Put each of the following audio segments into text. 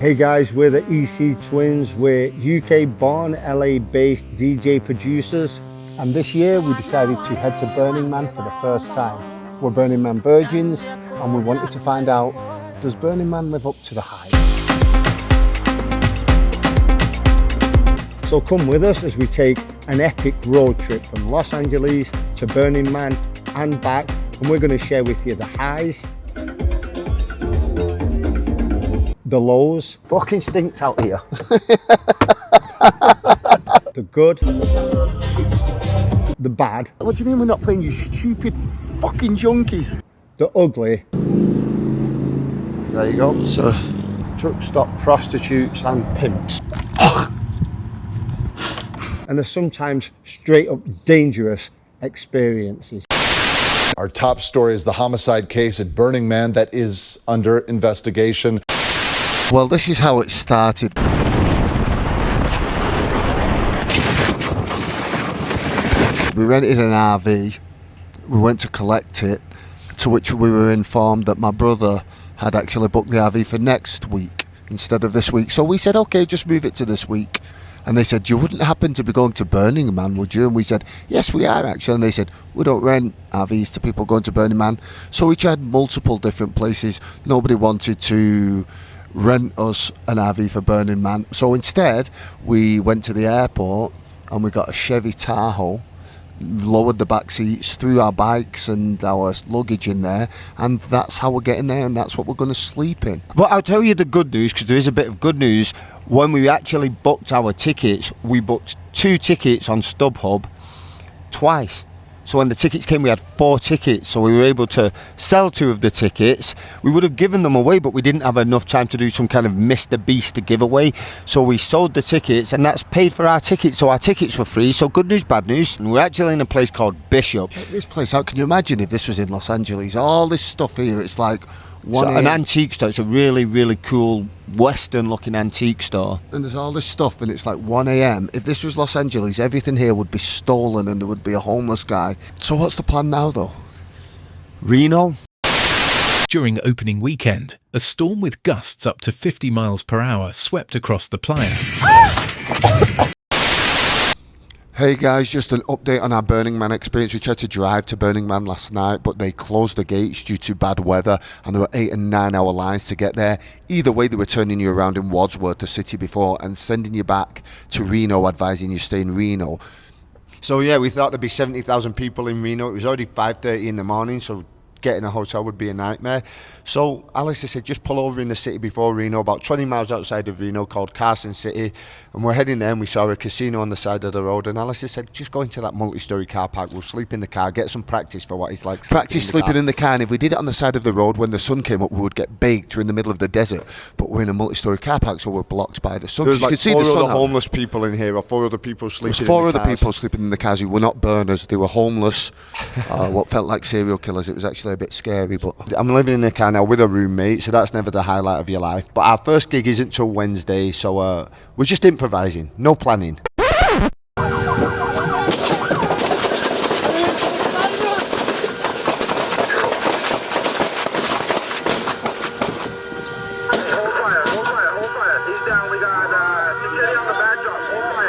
Hey guys, we're the EC Twins. We're UK born, LA based DJ producers. And this year we decided to head to Burning Man for the first time. We're Burning Man virgins and we wanted to find out, does Burning Man live up to the hype? So come with us as we take an epic road trip from Los Angeles to Burning Man and back. And we're going to share with you the highs, the lows. Fucking stinks out here. The good, the bad. What do you mean we're not playing, you stupid fucking junkies? The ugly. There you go. So, truck stop prostitutes and pimps. And there's sometimes straight up dangerous experiences. Our top story is the homicide case at Burning Man that is under investigation. Well, this is how it started. We rented an RV, we went to collect it, to which we were informed that my brother had actually booked the RV for next week instead of this week. So we said, okay, just move it to this week. And they said, you wouldn't happen to be going to Burning Man, would you? And we said, yes, we are actually. And they said, we don't rent RVs to people going to Burning Man. So we tried multiple different places. Nobody wanted to rent us an RV for Burning Man. So instead, we went to the airport and we got a Chevy Tahoe, lowered the back seats, threw our bikes and our luggage in there, and that's how we're getting there, and that's what we're going to sleep in. But I'll tell you the good news, because there is a bit of good news. When we actually booked our tickets, we booked 2 tickets on StubHub twice. So when the tickets came, we had 4 tickets, so we were able to sell 2 of the tickets. We would have given them away, but we didn't have enough time to do some kind of Mr. Beast giveaway. So we sold the tickets, and that's paid for our tickets. So our tickets were free. So good news, bad news. And we're actually in a place called Bishop. Check this place out. Can you imagine if this was in Los Angeles? All this stuff here, it's like an antique store. It's a really, really cool Western-looking antique store. And there's all this stuff, and it's like 1 a.m. If this was Los Angeles, everything here would be stolen, and there would be a homeless guy. So what's the plan now, though? Reno. During opening weekend, a storm with gusts up to 50 miles per hour swept across the playa. Hey guys, just an update on our Burning Man experience. We tried to drive to Burning Man last night, but they closed the gates due to bad weather, and there were 8 and 9 hour lines to get there. Either way, they were turning you around in Wadsworth, the city before, and sending you back to Reno, advising you stay in Reno. So yeah, we thought there'd be 70,000 people in Reno. It was already 5:30 in the morning, so getting a hotel would be a nightmare. So Alistair said, just pull over in the city before Reno, about 20 miles outside of Reno, called Carson City. And we're heading there, and we saw a casino on the side of the road. And Alistair said, just go into that multi-story car park. We'll sleep in the car, get some practice for what it's like. Practice sleeping in the car. And if we did it on the side of the road, when the sun came up, we would get baked. We're in the middle of the desert. But we're in a multi-story car park, so we're blocked by the sun. There's like 4 other out. homeless people in here, or 4 other people sleeping in the cars. 4 other people sleeping in the cars who were not burners. They were homeless, what felt like serial killers. It was actually a bit scary, but I'm living in a car now with a roommate, so that's never the highlight of your life. But our first gig isn't till Wednesday, so we're just improvising, no planning.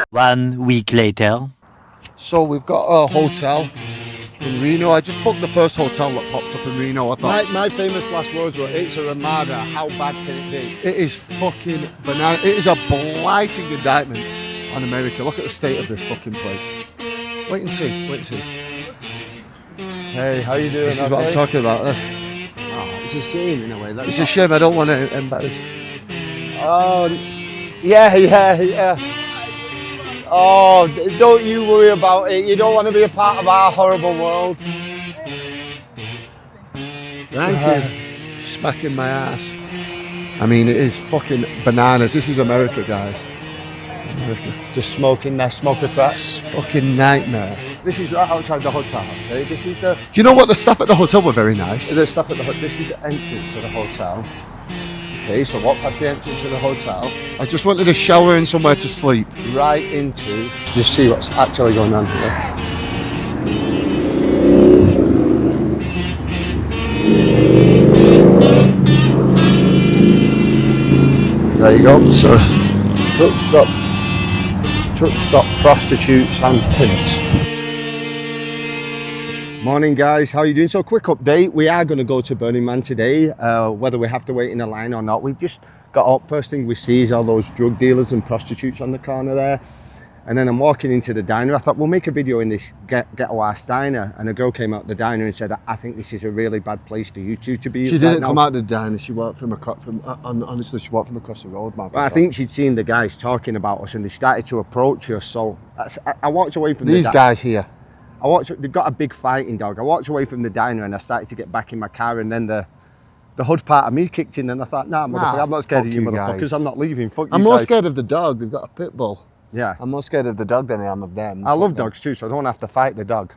One week later. So we've got a hotel in Reno. I just booked the first hotel that popped up in Reno. I thought My famous last words were, it's a Ramada, how bad can it be? it is fucking banana. It is a blighting indictment on America. Look at the state of this fucking place. Wait and see. Wait and see. Hey, how you doing? This is what I'm talking about. Oh, it's a shame in a way. It's a shame. I don't want to embarrass. Oh, yeah. Oh, don't you worry about it. You don't want to be a part of our horrible world. Thank you. Smacking my ass. I mean, it is fucking bananas. This is America, guys. America. Just smoking their smoker crack. Fucking nightmare. This is right outside the hotel. Okay? This is the. You know what? The staff at the hotel were very nice. The stuff at the. This is the entrance to the hotel. Okay, so walk past the entrance to the hotel. I just wanted a shower and somewhere to sleep. Right into. Just see what's actually going on here. There There you go. So, truck stop prostitutes and pimps. Morning guys, how are you doing? So quick update, we are going to go to Burning Man today, whether we have to wait in a line or not. We just got up, first thing we see is all those drug dealers and prostitutes on the corner there. And then I'm walking into the diner. I thought we'll make a video in this ghetto ass diner, and a girl came out the diner and said, I think this is a really bad place for you two to be. She didn't come out the diner, she walked from honestly, she walked from across the road, Marcus. Well, I think she'd seen the guys talking about us and they started to approach us, so I walked away from these guys here. They've got a big fighting dog. I walked away from the diner and I started to get back in my car, and then the hood part of me kicked in and I thought, nah, motherfucker, I'm not scared of you motherfuckers, guys. I'm not leaving, fuck you I'm more guys. scared of the dog, they've got a pit bull. Yeah. I'm more scared of the dog than I am of them. I love dogs too, so I don't have to fight the dog.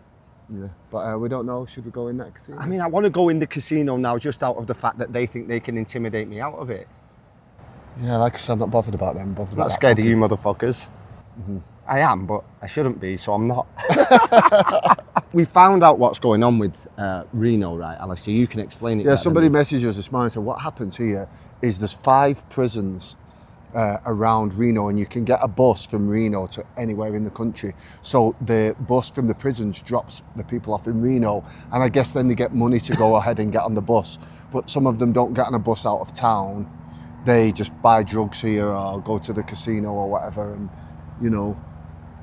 Yeah, but we don't know, should we go in that casino? I mean, I want to go in the casino now just out of the fact that they think they can intimidate me out of it. Yeah, like I said, I'm not bothered about them. I'm not scared of you motherfuckers. I am, but I shouldn't be, so I'm not. We found out what's going on with Reno, right, Alistair? You can explain it. Yeah, somebody messaged us this morning and said, what happens here is there's 5 prisons around Reno, and you can get a bus from Reno to anywhere in the country. So the bus from the prisons drops the people off in Reno, and I guess then they get money to go ahead and get on the bus. But some of them don't get on a bus out of town. They just buy drugs here or go to the casino or whatever, and you know,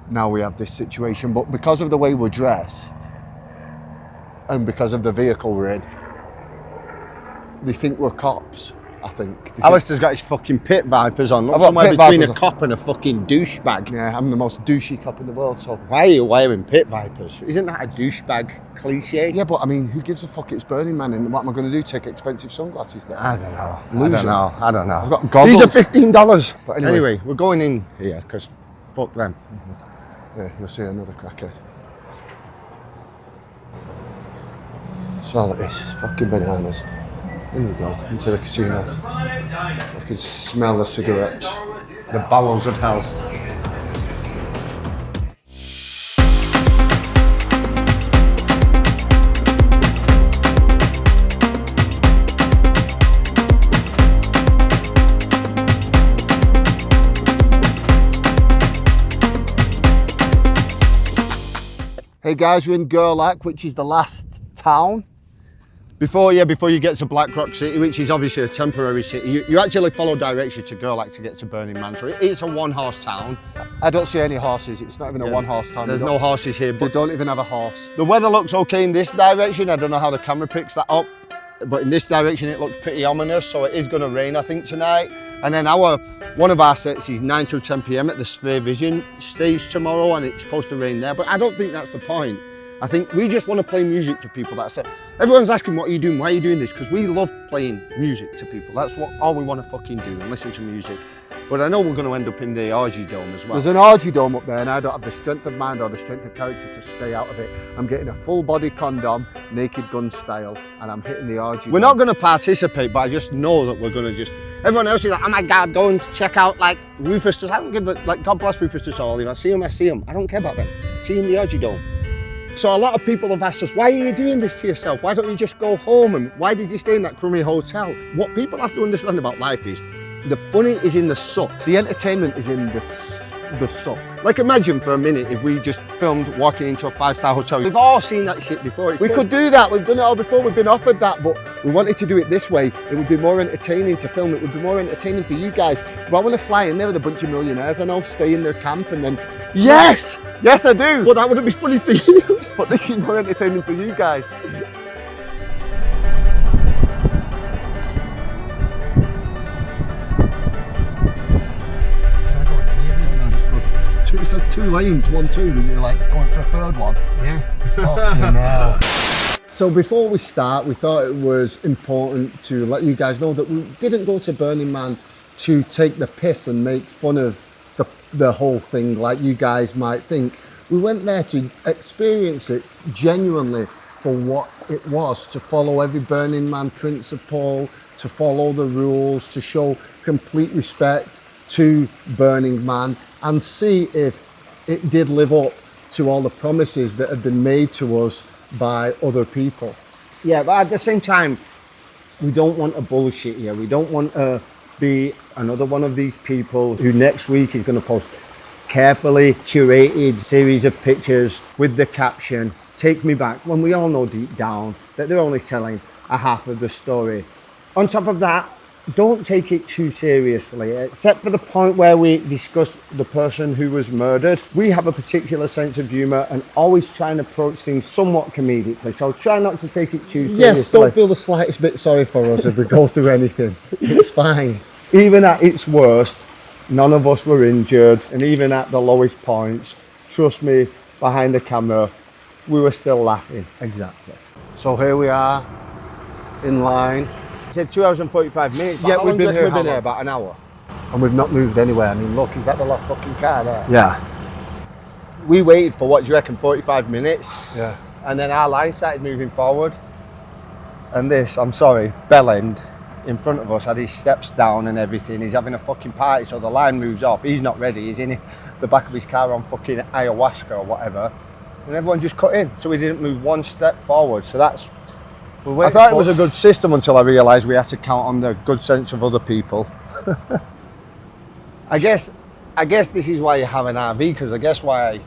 now we have this situation. But because of the way we're dressed and because of the vehicle we're in, they think we're cops. I think. Alistair's got his fucking pit vipers on. Look, somewhere between a cop and a fucking douchebag. Yeah, I'm the most douchey cop in the world, so. Why are you wearing pit vipers? Isn't that a douchebag cliche? Yeah, but I mean, who gives a fuck? It's Burning Man, and what am I going to do? Take expensive sunglasses there? I don't know. Loser. I don't know. I've got goggles. These are $15. But anyway, we're going in here, because fuck them. Yeah, you'll see another crackhead. That's all it is, it's fucking bananas. In we go, into the casino. I can smell the cigarettes. The bowels of hell. Hey guys, we're in Gerlach, which is the last town. Before you get to Black Rock City, which is obviously a temporary city, you actually follow directions to Gerlach to get to Burning Man. So it's a one-horse town. I don't see any horses. It's not even a one-horse town. There's no horses here. They don't even have a horse. The weather looks okay in this direction. I don't know how the camera picks that up, but in this direction it looks pretty ominous. So it is going to rain, I think, tonight. And then one of our sets is 9 till 10 p.m. at the Sphere Vision stage tomorrow, and it's supposed to rain there. But I don't think that's the point. I think we just want to play music to people. That's it. Everyone's asking, what are you doing? Why are you doing this? Because we love playing music to people. That's all we want to fucking do, and listen to music. But I know we're going to end up in the orgy dome as well. There's an orgy dome up there, and I don't have the strength of mind or the strength of character to stay out of it. I'm getting a full body condom, Naked Gun style, and I'm hitting the orgy dome. We're not going to participate, but I just know that we're going to just... Everyone else is like, oh my God, go and check out like Rufus. I don't give a... Like, God bless Rufus to all. If I see him. I don't care about them. See you in the orgy dome. So a lot of people have asked us, why are you doing this to yourself? Why don't you just go home? And why did you stay in that crummy hotel? What people have to understand about life is, the funny is in the suck. The entertainment is in the suck. Like, imagine for a minute if we just filmed walking into a 5-star hotel. We've all seen that shit before. We could do that. We've done it all before. We've been offered that, but we wanted to do it this way. It would be more entertaining to film. It would be more entertaining for you guys. But I want to fly in there with a bunch of millionaires. I know, stay in their camp and then... Yes! Yes, I do! Well, that wouldn't be funny for you. But this is more entertaining for you guys. It says 2 lanes, 1, 2, and you're like going for a third one. Yeah. Fucking hell. So before we start, we thought it was important to let you guys know that we didn't go to Burning Man to take the piss and make fun of the whole thing like you guys might think. We went there to experience it genuinely for what it was, to follow every Burning Man principle, to follow the rules, to show complete respect to Burning Man and see if it did live up to all the promises that had been made to us by other people. Yeah, but at the same time, we don't want a bullshit here. We don't want a be another one of these people who next week is going to post carefully curated series of pictures with the caption, "Take me back," when we all know deep down that they're only telling a half of the story. On top of that, don't take it too seriously, except for the point where we discuss the person who was murdered. We have a particular sense of humour and always try and approach things somewhat comedically, so try not to take it too seriously. Yes, don't feel the slightest bit sorry for us if we go through anything. It's fine. Even at its worst, none of us were injured, and even at the lowest points, trust me, behind the camera, we were still laughing. Exactly. So here we are, in line. It said 2 hours and 45 minutes. Yeah, we've been here about an hour. And we've not moved anywhere. I mean, look, is that the last fucking car there? Yeah. We waited for, what do you reckon, 45 minutes? Yeah. And then our line started moving forward. And this, I'm sorry, bellend in front of us had his steps down and everything. He's having a fucking party, so the line moves off. He's not ready. He's in the back of his car on fucking ayahuasca or whatever. And everyone just cut in, so we didn't move one step forward. So that's... I thought it was a good system until I realised we had to count on the good sense of other people. I guess this is why you have an RV, because I guess why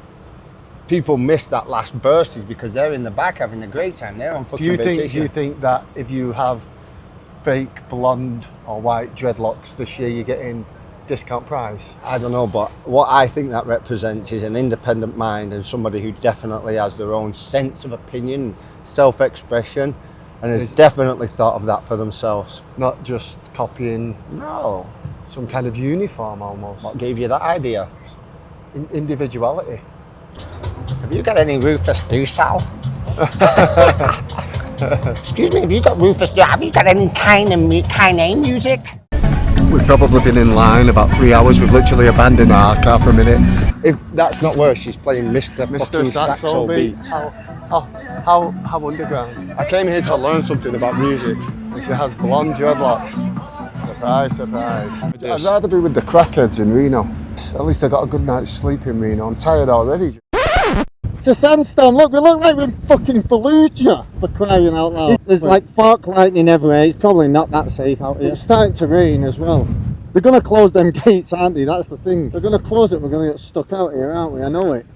people miss that last burst is because they're in the back having a great time. They're on fucking vacation. Do you think that if you have fake blonde or white dreadlocks this year, you're getting discount price? I don't know, but what I think that represents is an independent mind and somebody who definitely has their own sense of opinion, self-expression, and has definitely thought of that for themselves. Not just copying No. some kind of uniform almost. What gave you that idea? Individuality. Have you got any Rufus Do Sal? Excuse me, have you got Rufus Do? Have you got any kind of music? We've probably been in line about 3 hours. We've literally abandoned our car for a minute. If that's not worse, she's playing Mr. fucking Saxo beat. How underground. I came here to learn something about music. She has blonde dreadlocks. Surprise, surprise. I'd rather be with the crackheads in Reno. At least I got a good night's sleep in Reno. I'm tired already. It's a sandstorm. Look, we look like we're in fucking Fallujah, for crying out loud. There's like fork lightning everywhere. It's probably not that safe out here. It's starting to rain as well. They're going to close them gates, aren't they? That's the thing. They're going to close it. We're going to get stuck out here, aren't we? I know it.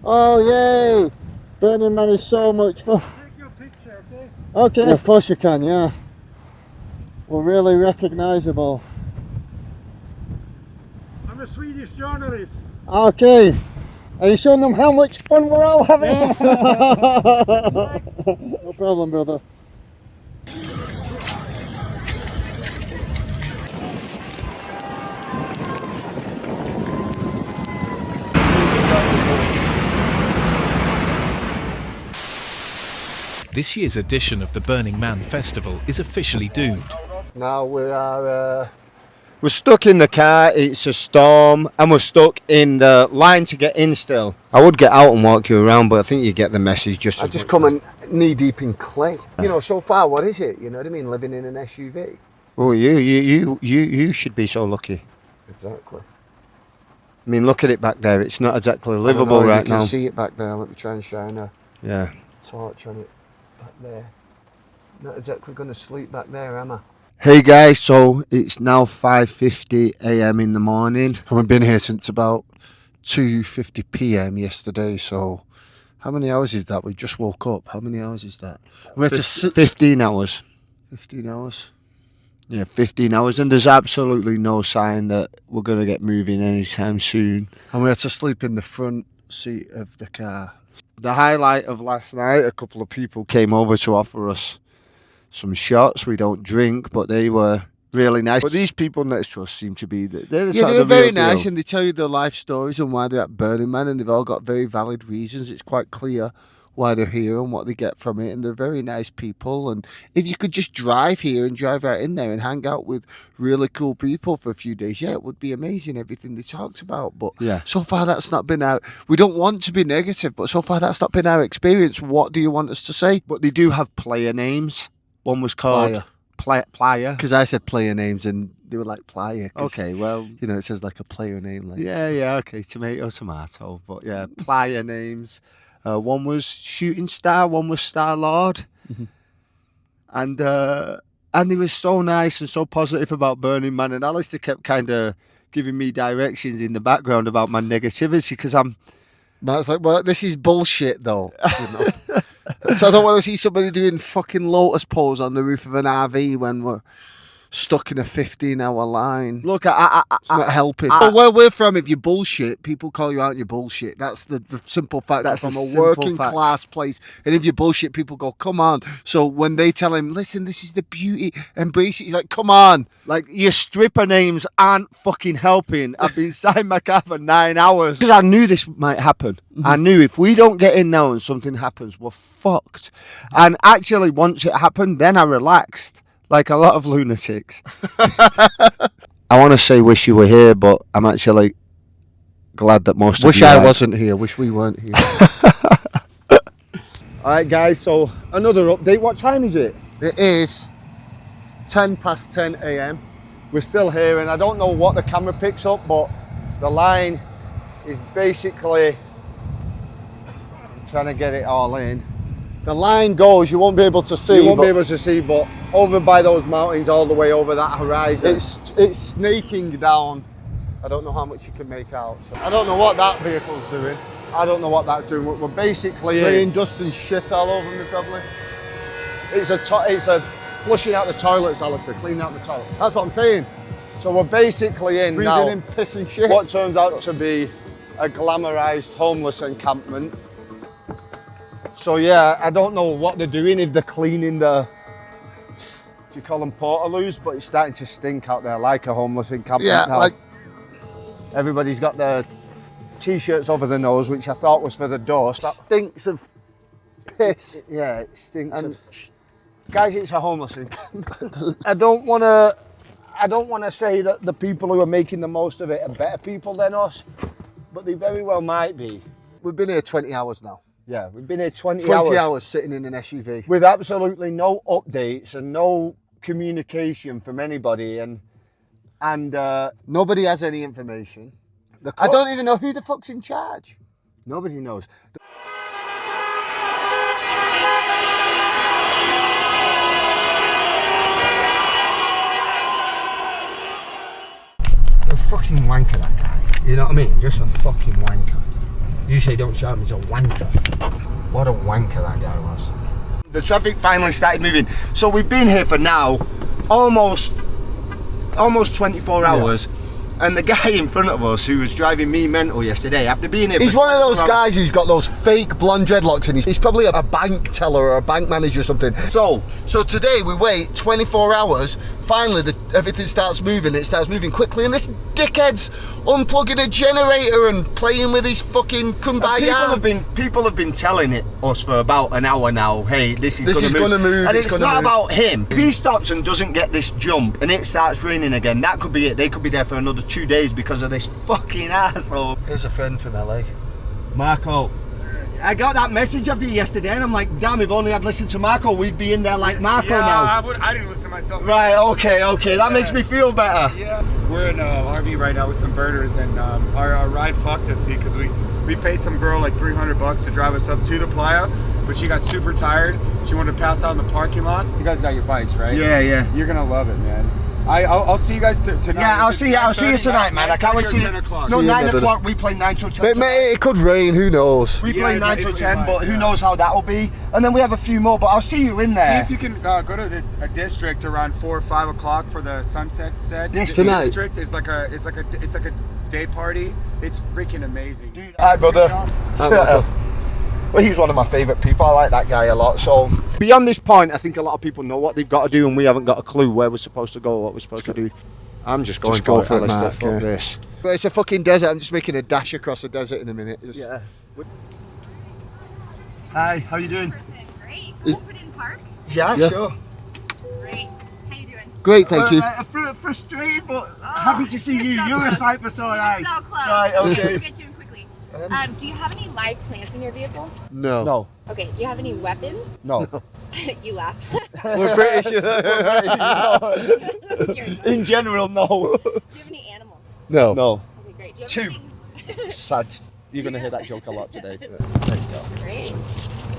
Oh, yay! Burning Man is so much fun. Take your picture, okay? Okay, of course you can, yeah. We're really recognisable. I'm a Swedish journalist. Okay. Are you showing them how much fun we're all having? No problem, brother. This year's edition of the Burning Man Festival is officially doomed. Now we're stuck in the car, it's a storm, and we're stuck in the line to get in still. I would get out and walk you around, but I think you get the message just I as just much. come in knee deep in clay. You know, so far, what is it? You know what I mean? Living in an SUV. Oh, you should be so lucky. Exactly. I mean, look at it back there. It's not exactly I don't livable know, right you can now. see it back there. Let me try and shine a Yeah. torch on it back there. Not exactly going to sleep back there, am I? Hey guys, so it's now 5:50 a.m. in the morning. And we've been here since about 2:50 p.m. yesterday, so how many hours is that? We just woke up. How many hours is that? We had to sit 15 hours. 15 hours. Yeah, 15 hours, and there's absolutely no sign that we're going to get moving anytime soon. And we had to sleep in the front seat of the car. The highlight of last night, a couple of people came over to offer us some shots. We don't drink, but they were really nice. But these people next to us seem to be they're the sort they were of the very real deal. nice, and they tell you their life stories and why they're at Burning Man, and they've all got very valid reasons. It's quite clear why they're here and what they get from it, and they're very nice people. And if you could just drive here and drive right in there and hang out with really cool people for a few days, yeah, it would be amazing, everything they talked about. But Yeah. so far that's not been our... We don't want to be negative, but so far that's not been our experience. What do you want us to say? But they do have player names. One was called Playa. Because I said player names and they were like Playa. Okay, well, You know, it says like a player name. Like. yeah, okay, tomato. But yeah, player names. One was Shooting Star, one was Star Lord. Mm-hmm. And And they were so nice and so positive about Burning Man. And Alistair kept kind of giving me directions in the background about my negativity because I was like, well, this is bullshit though. You know? So I don't want to see somebody doing fucking lotus pose on the roof of an RV when we're stuck in a 15-hour line. Look, it's not helping. Where we're from, if you bullshit, people call you out and you bullshit. That's the simple fact. That's from a working class place. And if you bullshit, people go, come on. So when they tell him, listen, this is the beauty, embrace it, he's like, come on. Like, your stripper names aren't fucking helping. I've been sat in my car for 9 hours. Because I knew this might happen. I knew if we don't get in now and something happens, we're fucked. And actually, once it happened, then I relaxed. Like a lot of lunatics. I want to say wish you were here, but I'm actually glad that most of you Wish I wasn't here. Wish we weren't here. Alright guys, so another update. What time is it? It is 10 past 10 a.m. We're still here and I don't know what the camera picks up, but the line is basically... I'm trying to get it all in. The line goes, you won't be able to see. You won't be able to see, but over by those mountains, all the way over that horizon, It's snaking down. I don't know how much you can make out. So I don't know what that vehicle's doing. I don't know what that's doing. We're basically spraying dust and shit all over me, probably. It's a flushing out the toilets, Alistair, cleaning out the toilet. That's what I'm saying. So we're basically in breathing now in piss and shit. what turns out to be a glamorized homeless encampment. So yeah, I don't know what they're doing, if they're cleaning the, do you call them portaloos? But it's starting to stink out there like a homeless encampment. Yeah, now. like... Everybody's got their t-shirts over their nose, which I thought was for the dust. That stinks of piss. Yeah, it stinks of... Guys, it's a homeless encampment. I don't want to say that the people who are making the most of it are better people than us, but they very well might be. We've been here 20 hours now. Yeah, we've been here 20 hours sitting in an SUV. with absolutely no updates and no communication from anybody, and nobody has any information. I don't even know who the fuck's in charge. Nobody knows. A fucking wanker, that guy. You know what I mean? Just a fucking wanker. Usually don't shout him, he's a wanker. What a wanker that guy was. The traffic finally started moving. So we've been here for now almost 24 hours. And the guy in front of us who was driving me mental yesterday, after being here, he's one of those guys who's got those fake blonde dreadlocks, and he's probably a bank teller or a bank manager or something. So today we wait 24 hours. Finally, everything starts moving. It starts moving quickly, and this dickhead's unplugging a generator and playing with his fucking kumbaya. People have been telling us for about an hour now. Hey, this is going to move. And it's not about him. If he stops and doesn't get this jump, and it starts raining again, that could be it. They could be there for another 2 days because of this fucking asshole. Here's a friend from LA. Marco. I got that message of you yesterday and I'm like, damn, if only I'd listened to Marco, we'd be in there like Marco now. I didn't listen to myself. Right, okay, that makes me feel better. Yeah. We're in RV right now with some birders, and our ride fucked us, see, because we paid some girl like $300 to drive us up to the playa, but she got super tired. She wanted to pass out in the parking lot. You guys got your bikes, right? Yeah. You're gonna love it, man. I'll see you guys tonight. Yeah, I'll see you tonight, man. I can't wait to see you. 10 o'clock. No, 9 o'clock, we play 9 till 10. Mate, it could rain, who knows? We play 9 till 10, but who knows how that'll be. And then we have a few more, but I'll see you in there. See if you can go to a district around 4 or 5 o'clock for the sunset set. Tonight. District is like a day party. It's freaking amazing. Dude, hi, brother. Well, he's one of my favourite people. I like that guy a lot. So beyond this point, I think a lot of people know what they've got to do, and we haven't got a clue where we're supposed to go or what we're supposed to do. I'm just going go for it, Mark, fuck yeah. this. But it's a fucking desert. I'm just making a dash across the desert in a minute. Yeah. Hi, how you doing? Great. Open in park? Yeah, sure. Great. How you doing? Great, thank you. Frustrated, but happy to see you. So You're close. a sight for sore eyes. You're so close. Right, okay. We'll get to him quickly. Do you have any live plants in your vehicle? No. No. Okay. Do you have any weapons? No. You laugh. We're British. In general, no. Do you have any animals? No. No. Okay, great. Do you have anything... Sad. You're going to hear that joke a lot today. Great.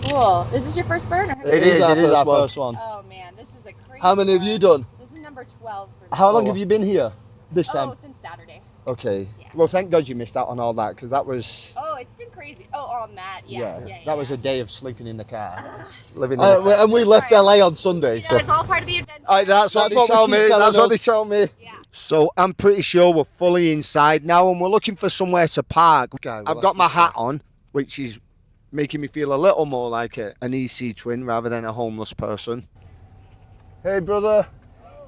Cool. Is this your first burn? Or It is our first one. Oh man, this is a crazy. How many have you done? This is number 12 for me. How long have you been here this time? Oh, since Saturday. Okay. Yeah. Well, thank God you missed out on all that, because that was... Oh, it's been crazy. Oh, on that. Yeah. that was a day of sleeping in the car. Living in the car. And we left LA on Sunday. You know, it's all part of the adventure. That's what That's they what tell we me. keep telling That's what us. they tell me. Yeah. So I'm pretty sure we're fully inside now, and we're looking for somewhere to park. Okay, well, I've that's got my the hat on, which is making me feel a little more like an EC twin rather than a homeless person. Hey, brother.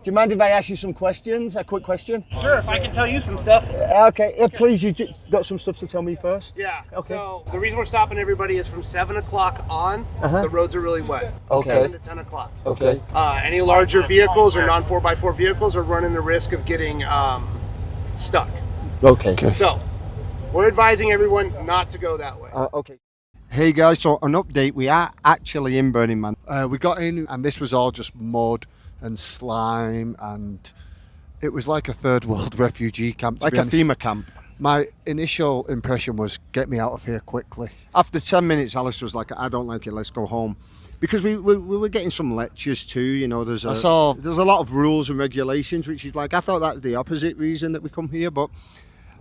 Do you mind if I ask you some questions? A quick question? Sure, if I can tell you some stuff. Okay, please, you got some stuff to tell me first? Yeah. Okay. So the reason we're stopping everybody is from 7 o'clock on, the roads are really wet. Okay. 7 to 10 o'clock. Okay. Any larger vehicles or non 4x4 vehicles are running the risk of getting stuck. Okay. So we're advising everyone not to go that way. Okay. Hey guys, so an update, we are actually in Burning Man. We got in and this was all just mud and slime, and it was like a third world refugee camp. Like a FEMA camp. My initial impression was, get me out of here quickly. After 10 minutes, Alistair was like, I don't like it, let's go home. Because we were getting some lectures too, you know, there's a lot of rules and regulations, which is like, I thought that's the opposite reason that we come here, but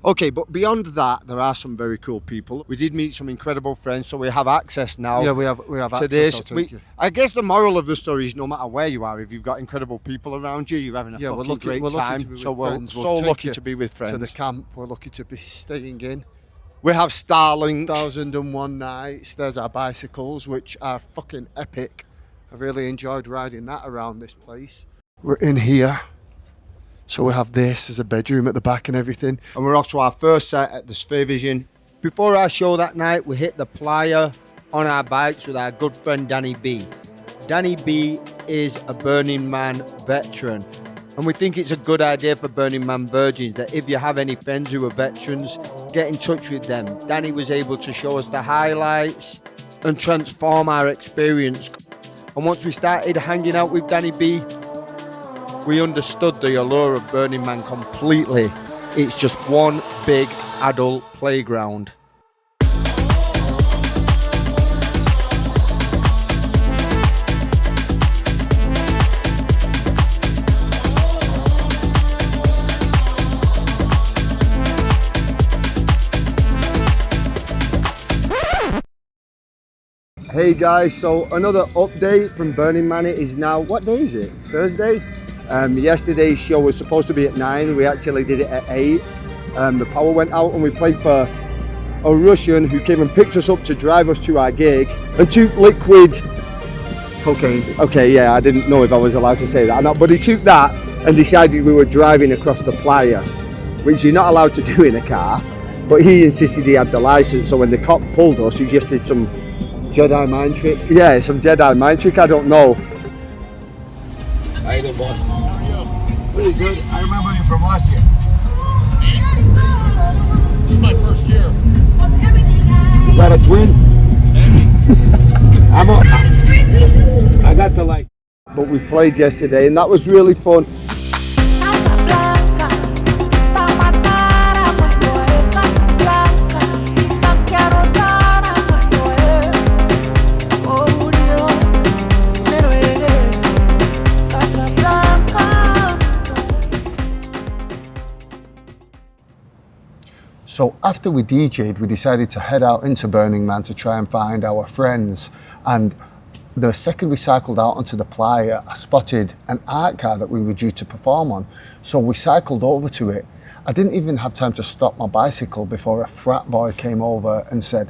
okay, but beyond that, there are some very cool people. We did meet some incredible friends, so we have access now. Yeah, we have to access. this. I guess the moral of the story is no matter where you are, if you've got incredible people around you, you're having a great time. So we're so lucky to be with friends. To the camp, we're lucky to be staying in. We have Starlink. 1001 nights. There's our bicycles, which are fucking epic. I really enjoyed riding that around this place. We're in here. So we have this as a bedroom at the back and everything. And we're off to our first set at the Sphere Vision. Before our show that night, we hit the playa on our bikes with our good friend Danny B. Danny B is a Burning Man veteran. And we think it's a good idea for Burning Man virgins that if you have any friends who are veterans, get in touch with them. Danny was able to show us the highlights and transform our experience. And once we started hanging out with Danny B, we understood the allure of Burning Man completely. It's just one big adult playground. Hey guys, so another update from Burning Man. It is now, what day is it? Thursday? Yesterday's show was supposed to be at 9. We actually did it at 8. The power went out and we played for a Russian who came and picked us up to drive us to our gig and took liquid cocaine. Okay, yeah, I didn't know if I was allowed to say that or not, but he took that and decided we were driving across the playa, which you're not allowed to do in a car, but he insisted he had the license, so when the cop pulled us, he just did some Jedi mind trick. Yeah, some Jedi mind trick, I don't know. How you doing, boy? Pretty good. I remember you from last year. This is my first year. You got a twin? I got the light. But we played yesterday and that was really fun. So after we DJ'd, we decided to head out into Burning Man to try and find our friends. And the second we cycled out onto the playa, I spotted an art car that we were due to perform on. So we cycled over to it. I didn't even have time to stop my bicycle before a frat boy came over and said,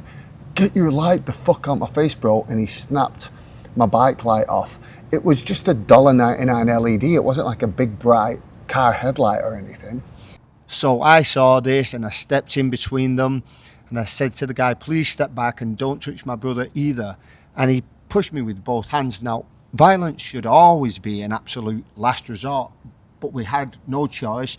"Get your light the fuck out my face, bro." And he snapped my bike light off. It was just a $1.99 LED. It wasn't like a big bright car headlight or anything. So I saw this and I stepped in between them and I said to the guy, please step back and don't touch my brother either. And he pushed me with both hands. Now, violence should always be an absolute last resort, but we had no choice.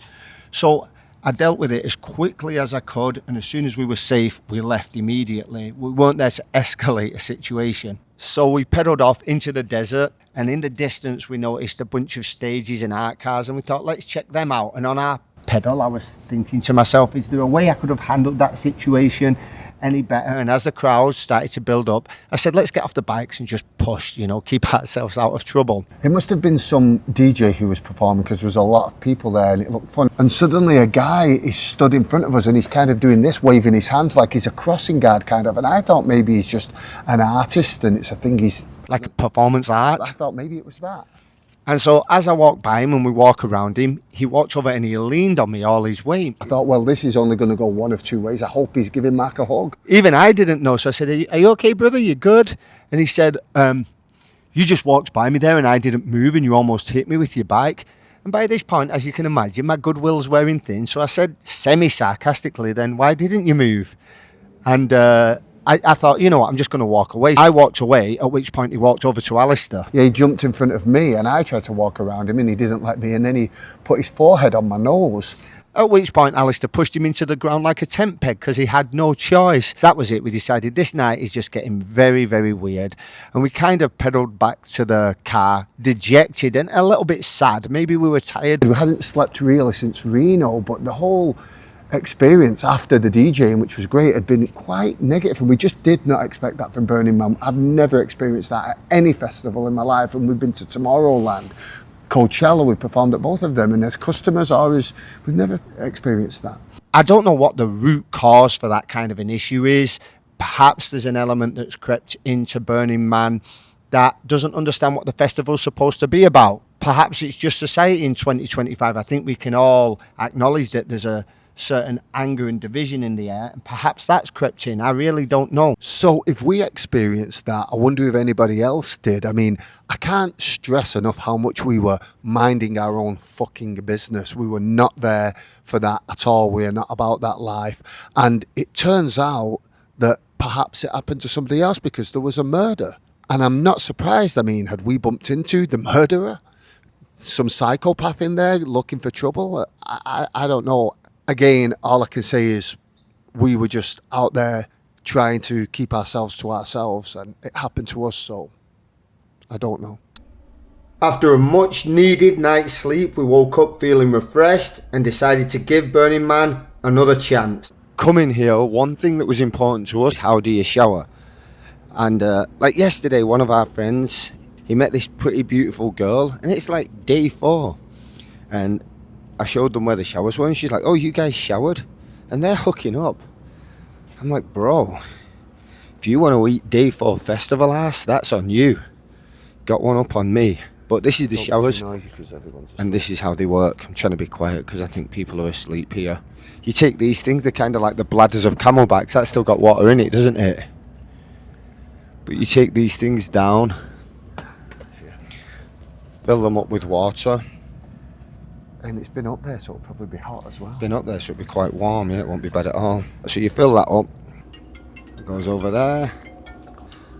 So I dealt with it as quickly as I could, and as soon as we were safe, we left immediately. We weren't there to escalate a situation. So we pedaled off into the desert, and in the distance we noticed a bunch of stages and art cars, and we thought, let's check them out. And on our pedal. I was thinking to myself, is there a way I could have handled that situation any better? And as the crowds started to build up, I said, let's get off the bikes and just push, you know, keep ourselves out of trouble. It must have been some DJ who was performing, because there was a lot of people there and it looked fun. And suddenly a guy is stood in front of us and he's kind of doing this, waving his hands like he's a crossing guard kind of. And I thought maybe he's just an artist and it's a thing he's... Like a performance art. I thought maybe it was that. And so as I walked by him and we walk around him, he walked over and he leaned on me all his weight. I thought, well, this is only going to go one of two ways. I hope he's giving Mark a hug. Even I didn't know, so I said, are you okay, brother? You good? And he said, you just walked by me there and I didn't move and you almost hit me with your bike. And by this point, as you can imagine, my goodwill's wearing thin. So I said semi-sarcastically, then why didn't you move? And I thought, you know what, I'm just going to walk away. I walked away, at which point he walked over to Alistair. Yeah, he jumped in front of me and I tried to walk around him and he didn't let me, and then he put his forehead on my nose. At which point Alistair pushed him into the ground like a tent peg because he had no choice. That was it. We decided this night is just getting very, very weird. And we kind of pedalled back to the car, dejected and a little bit sad. Maybe we were tired. We hadn't slept really since Reno, but the whole experience after the DJing, which was great, had been quite negative, and we just did not expect that from Burning Man. I've never experienced that at any festival in my life, and we've been to Tomorrowland, Coachella, we performed at both of them, and as customers or as we've never experienced that. I don't know what the root cause for that kind of an issue is. Perhaps there's an element that's crept into Burning Man that doesn't understand what the festival's supposed to be about. Perhaps it's just society in 2025. I think we can all acknowledge that there's a certain anger and division in the air, and perhaps that's crept in. I really don't know. So if we experienced that, I wonder if anybody else did. I mean, I can't stress enough how much we were minding our own fucking business. We were not there for that at all. We are not about that life. And it turns out that perhaps it happened to somebody else because there was a murder. And I'm not surprised. I mean, had we bumped into the murderer? Some psychopath in there looking for trouble? I don't know. Again, all I can say is we were just out there trying to keep ourselves to ourselves, and it happened to us, so I don't know. After a much needed night's sleep, we woke up feeling refreshed and decided to give Burning Man another chance. Coming here, one thing that was important to us, how do you shower? And like yesterday, one of our friends, he met this pretty beautiful girl, and it's like day 4. And I showed them where the showers were and she's like, oh, you guys showered? And they're hooking up. I'm like, bro, if you want to eat day 4 festival ass, that's on you. Got one up on me. But this is the showers and this is how they work. I'm trying to be quiet because I think people are asleep here. You take these things, they're kind of like the bladders of camelbacks. That's still got water in it, doesn't it? But you take these things down, fill them up with water. And it's been up there, so it'll probably be hot as well. Been up there, so it'll be quite warm, yeah, it won't be bad at all. So you fill that up, it goes over there,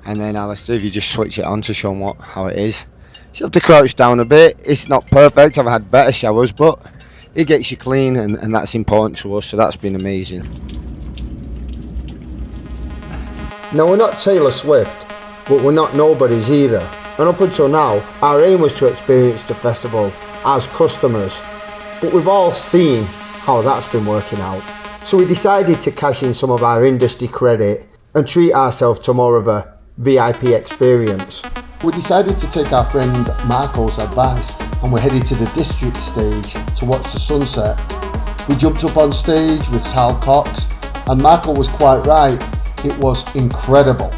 and then Alistair, if you just switch it on to show them how it is. You have to crouch down a bit. It's not perfect, I've had better showers, but it gets you clean, and that's important to us, so that's been amazing. Now, we're not Taylor Swift, but we're not nobodies either. And up until now, our aim was to experience the festival as customers. But we've all seen how that's been working out. So we decided to cash in some of our industry credit and treat ourselves to more of a VIP experience. We decided to take our friend Marco's advice and we're headed to the district stage to watch the sunset. We jumped up on stage with Tal Cox and Marco was quite right. It was incredible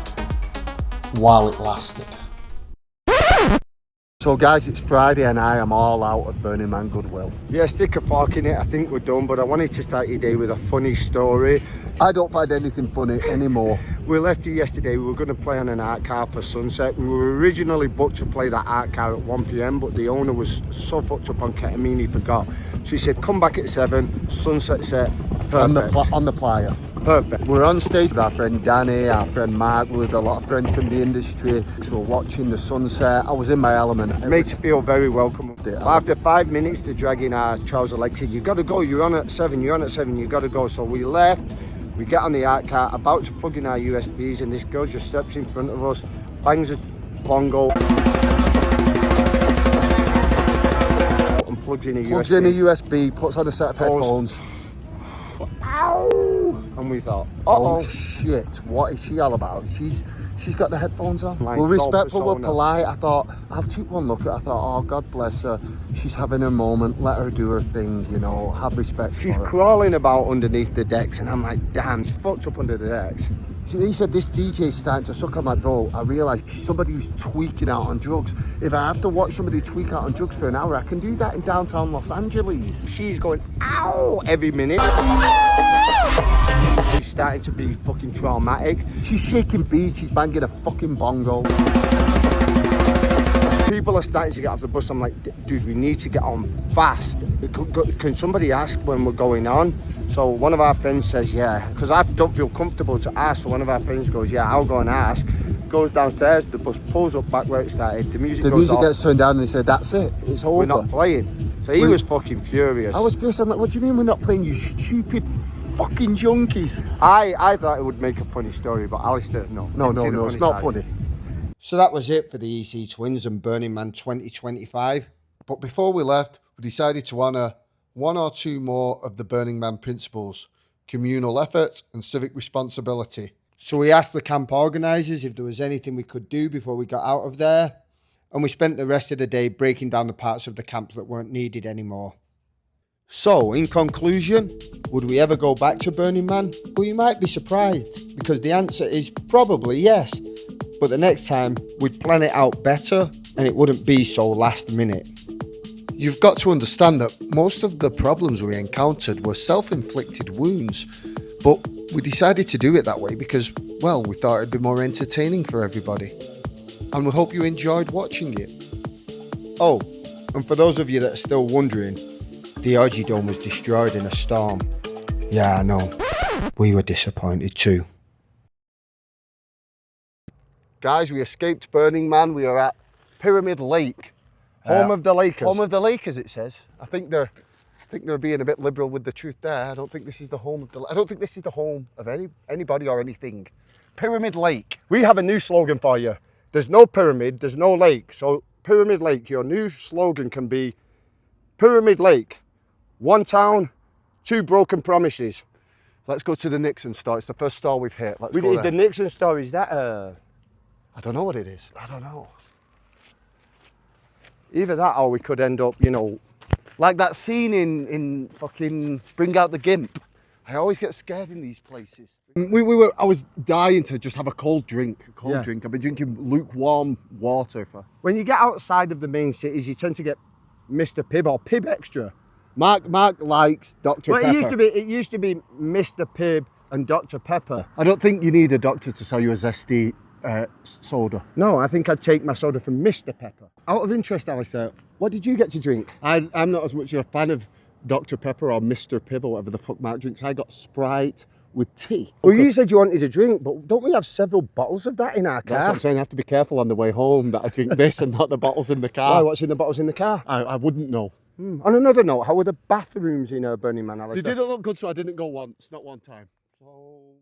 while it lasted. So guys, it's Friday and I am all out of Burning Man goodwill. Yeah, stick a fork in it, I think we're done, but I wanted to start your day with a funny story. I don't find anything funny anymore. We left you yesterday, we were going to play on an art car for sunset. We were originally booked to play that art car at 1 PM, but the owner was so fucked up on ketamine he forgot. So he said, come back at 7, sunset set, perfect. On the Playa. Perfect. We're on stage with our friend Danny, our friend Mark, with a lot of friends from the industry. So we're watching the sunset. I was in my element. It makes you feel very welcome. After 5 minutes to dragging our trouser legs, said, you got to go, you're on at 7, you got to go. So we left, we get on the art car, about to plug in our USBs, and this girl just steps in front of us, bangs a bongo, and plugs in a Plugs USB. in a USB, puts on a set of headphones. Ow! And we thought, Oh shit, what is she all about? She's got the headphones on. Like, We're respectful, we're persona. polite. I thought, I took one look at her, I thought, oh, God bless her. She's having her moment, let her do her thing, you know, have respect She's for her. crawling about underneath the decks, and I'm like, damn, she's fucked up under the decks. He said, this DJ's starting to suck. I'm like, bro, I realise she's somebody who's tweaking out on drugs. If I have to watch somebody tweak out on drugs for an hour, I can do that in downtown Los Angeles. She's going, ow, every minute. She's starting to be fucking traumatic. She's shaking beats, she's banging a fucking bongo. People are starting to get off the bus. I'm like, dude, we need to get on fast. Can somebody ask when we're going on? So one of our friends says, yeah, because I don't feel comfortable to ask. So one of our friends goes, yeah, I'll go and ask. Goes downstairs, the bus pulls up back where it started. The music Gets turned down and they said, that's it, it's over. We're not playing. So he was fucking furious. I was furious. I'm like, what do you mean we're not playing, you stupid fucking junkies? I thought it would make a funny story, but Alistair, no. No, it's not funny. So that was it for the EC Twins and Burning Man 2025. But before we left, we decided to honour one or two more of the Burning Man principles: communal effort and civic responsibility. So we asked the camp organisers if there was anything we could do before we got out of there. And we spent the rest of the day breaking down the parts of the camp that weren't needed anymore. So, in conclusion, would we ever go back to Burning Man? Well, you might be surprised, because the answer is probably yes. But the next time, we'd plan it out better, and it wouldn't be so last minute. You've got to understand that most of the problems we encountered were self-inflicted wounds, but we decided to do it that way because, well, we thought it'd be more entertaining for everybody. And we hope you enjoyed watching it. Oh, and for those of you that are still wondering, the Orgy Dome was destroyed in a storm. Yeah, I know. We were disappointed too. Guys, we escaped Burning Man. We are at Pyramid Lake. Home of the Lakers. Home of the Lakers, it says. I think they're being a bit liberal with the truth there. I don't think this is the home of anybody or anything. Pyramid Lake. We have a new slogan for you. There's no pyramid, there's no lake. So Pyramid Lake, your new slogan can be Pyramid Lake. One town, two broken promises. Let's go to the Nixon store. It's the first store we've hit. Let's go Is there. the Nixon store, is that I don't know what it is. I don't know. Either that or we could end up, you know, like that scene in fucking Bring Out the Gimp. I always get scared in these places. I was dying to just have a cold drink. I've been drinking lukewarm water for... When you get outside of the main cities, you tend to get Mr. Pibb or Pibb Extra. Mark likes Dr. Pepper. It used to be Mr. Pibb and Dr. Pepper. I don't think you need a doctor to sell you a zesty soda. No, I think I'd take my soda from Mr. Pepper. Out of interest, Alistair, what did you get to drink? I'm not as much of a fan of Dr. Pepper or Mr. Pibb or whatever the fuck Mark drinks. I got Sprite with tea. Well, you said you wanted a drink, but don't we have several bottles of that in our car? That's what I'm saying. I have to be careful on the way home that I drink this and not the bottles in the car. Why, what's in the bottles in the car? I wouldn't know. On another note, how were the bathrooms in Burning Man, Alistair? They didn't look good, so I didn't go once, not one time. So